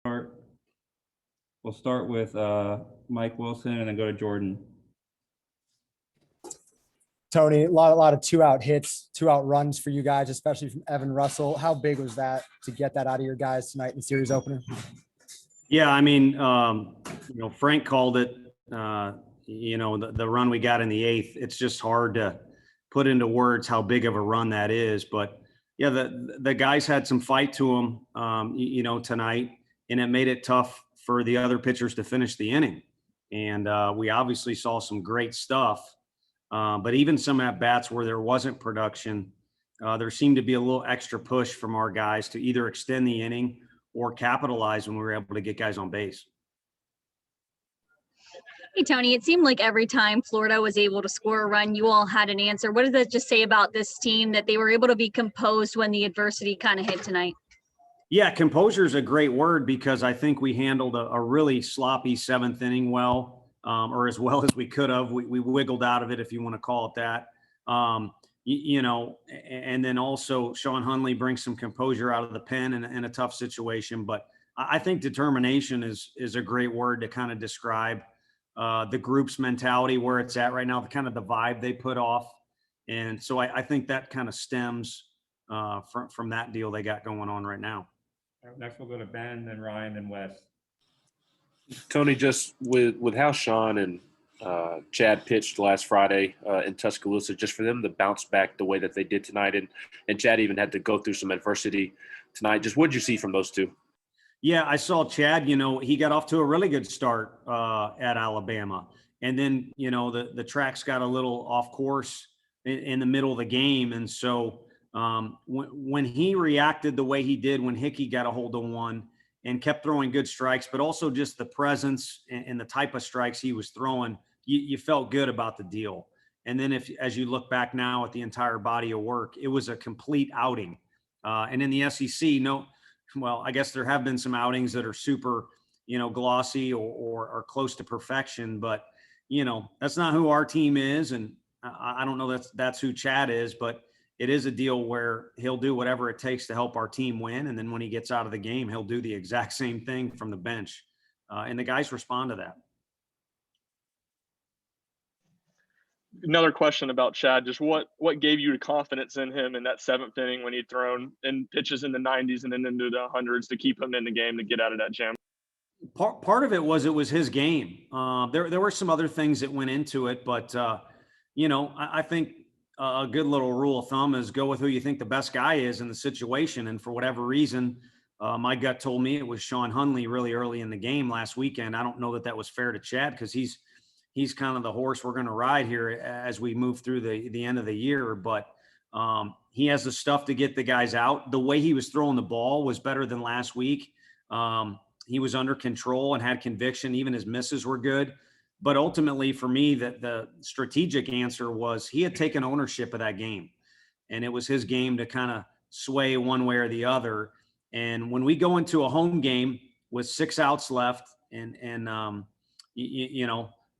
start. We'll start with Mike Wilson and then go to Jordan. Tony, a lot of two-out hits, two-out runs for you guys, especially from Evan Russell. How big was that to get that out of your guys tonight in the series opener? Yeah, I mean, Frank called it, the run we got in the eighth. It's just hard to put into words how big of a run that is. But, yeah, the guys had some fight to them, tonight, and it made it tough for the other pitchers to finish the inning. And we obviously saw some great stuff. But even some at-bats where there wasn't production, there seemed to be a little extra push from our guys to either extend the inning or capitalize when we were able to get guys on base. Hey, Tony, it seemed like every time Florida was able to score a run, you all had an answer. What does that just say about this team, that they were able to be composed when the adversity kind of hit tonight? Yeah, composure is a great word because I think we handled a really sloppy seventh inning well, or as well as we could have. We wiggled out of it, if you want to call it that. And then also Sean Hunley brings some composure out of the pen in a tough situation. But I think determination is a great word to kind of describe the group's mentality, where it's at right now, the kind of the vibe they put off. And so I think that kind of stems from that deal they got going on right now. Next, we'll go to Ben, then Ryan, then Wes. Tony, just with how Sean and Chad pitched last Friday in Tuscaloosa, just for them to bounce back the way that they did tonight, and Chad even had to go through some adversity tonight. Just what did you see from those two? Yeah, I saw Chad. He got off to a really good start at Alabama, and then the tracks got a little off course in the middle of the game, and so when he reacted the way he did when Hickey got a hold of one and kept throwing good strikes, but also just the presence and the type of strikes he was throwing, you felt good about the deal. And then as you look back now at the entire body of work, it was a complete outing. And in the SEC, I guess there have been some outings that are super, glossy or close to perfection, but that's not who our team is. And I don't know that's who Chad is, but it is a deal where he'll do whatever it takes to help our team win. And then when he gets out of the game, he'll do the exact same thing from the bench. And the guys respond to that. Another question about Chad, just what gave you the confidence in him in that seventh inning when he'd thrown in pitches in the 90s and then into the hundreds to keep him in the game to get out of that jam? Part of it was his game. There were some other things that went into it, but I think a good little rule of thumb is go with who you think the best guy is in the situation. And for whatever reason, my gut told me it was Sean Hunley really early in the game last weekend. I don't know that was fair to Chad because he's kind of the horse we're going to ride here as we move through the end of the year. But he has the stuff to get the guys out. The way he was throwing the ball was better than last week. He was under control and had conviction. Even his misses were good. But ultimately, for me, the strategic answer was he had taken ownership of that game. And it was his game to kind of sway one way or the other. And when we go into a home game with 6 outs left and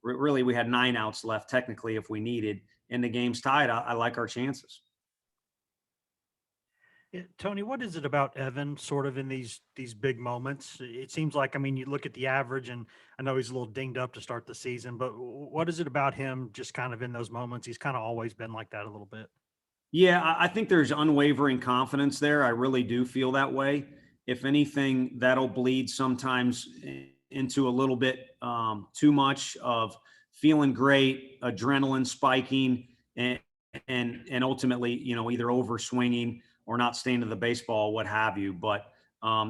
really we had 9 outs left technically if we needed, and the game's tied, I like our chances. Yeah, Tony, what is it about Evan sort of in these big moments? It seems like, you look at the average, and I know he's a little dinged up to start the season, but what is it about him just kind of in those moments? He's kind of always been like that a little bit. Yeah, I think there's unwavering confidence there. I really do feel that way. If anything, that'll bleed sometimes into a little bit too much of feeling great, adrenaline spiking, and ultimately, either over swinging or not staying to the baseball, what have you. But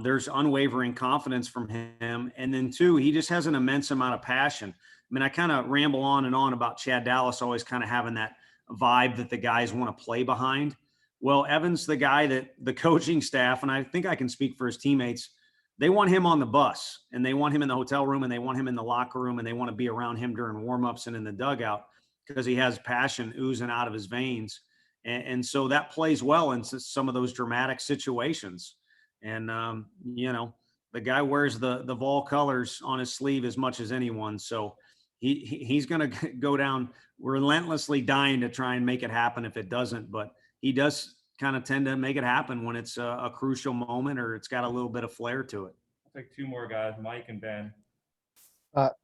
there's unwavering confidence from him. And then, too, he just has an immense amount of passion. I kind of ramble on and on about Chad Dallas always kind of having that vibe that the guys want to play behind. Well, Evan's the guy that the coaching staff, and I think I can speak for his teammates, they want him on the bus, and they want him in the hotel room, and they want him in the locker room, and they want to be around him during warmups and in the dugout because he has passion oozing out of his veins. And so that plays well in some of those dramatic situations. And, the guy wears the Vol colors on his sleeve as much as anyone. So he's going to go down relentlessly dying to try and make it happen if it doesn't. But he does kind of tend to make it happen when it's a crucial moment or it's got a little bit of flair to it. Take two more guys, Mike and Ben.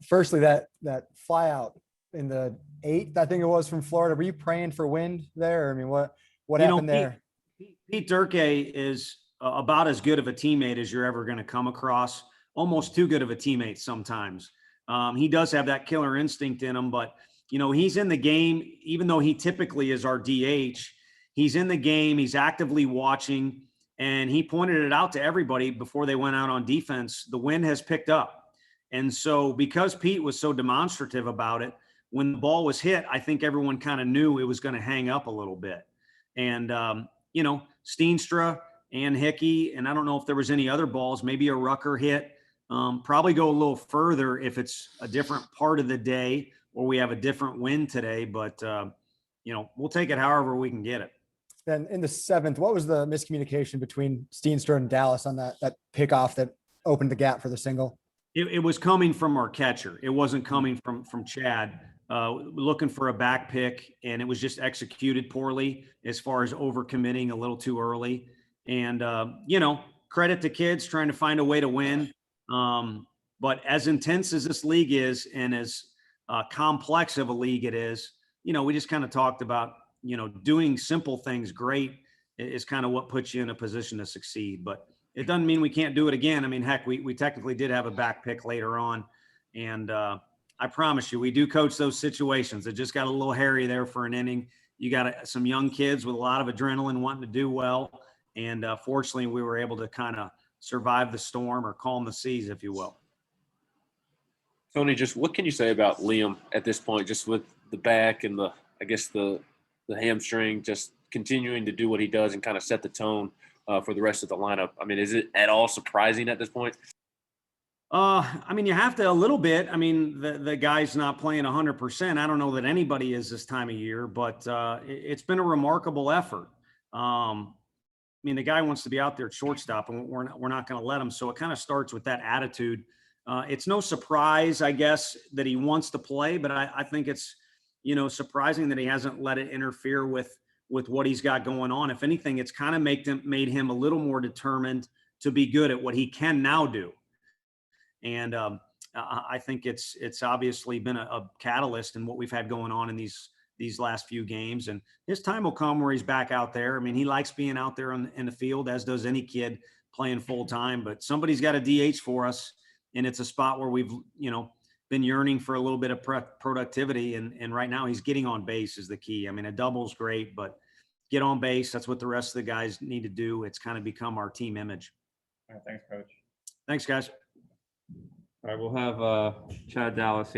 Firstly, that fly out in the 8th, I think it was, from Florida. Were you praying for wind there? I mean, what You know, happened there? Pete Durkee is about as good of a teammate as you're ever going to come across. Almost too good of a teammate sometimes. He does have that killer instinct in him, but you know, he's in the game, even though he typically is our DH. He's in the game. He's actively watching, and he pointed it out to everybody before they went out on defense. The wind has picked up. And so because Pete was so demonstrative about it, when the ball was hit, I think everyone kind of knew it was going to hang up a little bit. And, you know, Steenstra and Hickey, and I don't know if there was any other balls, maybe a Rucker hit, probably go a little further if it's a different part of the day or we have a different wind today. But, you know, we'll take it however we can get it. Then in the 7th, what was the miscommunication between Steenstra and Dallas on that pickoff that opened the gap for the single? It was coming from our catcher. It wasn't coming from Chad. Looking for a back pick, and it was just executed poorly as far as overcommitting a little too early. And, you know, credit to kids trying to find a way to win. But as intense as this league is and as complex of a league it is, you know, we just kind of talked about, you know, doing simple things great is kind of what puts you in a position to succeed. But it doesn't mean we can't do it again. I mean, heck, we technically did have a back pick later on. And I promise you, we do coach those situations. It just got a little hairy there for an inning. You got some young kids with a lot of adrenaline wanting to do well. And fortunately, we were able to kind of survive the storm or calm the seas, if you will. Tony, just what can you say about Liam at this point, just with the back and the hamstring, just continuing to do what he does and kind of set the tone for the rest of the lineup? I mean, is it at all surprising at this point? I mean, you have to a little bit. I mean, the guy's not playing 100%. I don't know that anybody is this time of year, but it's been a remarkable effort. I mean, the guy wants to be out there at shortstop, and we're not going to let him. So it kind of starts with that attitude. It's no surprise, I guess, that he wants to play, but I think it's, you know, surprising that he hasn't let it interfere with what he's got going on. If anything, it's kind of made him a little more determined to be good at what he can now do. And I think it's obviously been a catalyst in what we've had going on in these last few games. And his time will come where he's back out there. I mean, he likes being out there in the field, as does any kid playing full time. But somebody's got a DH for us, and it's a spot where we've, you know, been yearning for a little bit of productivity. And right now he's getting on base is the key. I mean, a double's great, but get on base. That's what the rest of the guys need to do. It's kind of become our team image. All right, thanks, Coach. Thanks, guys. All right, we'll have Chad Dallas here.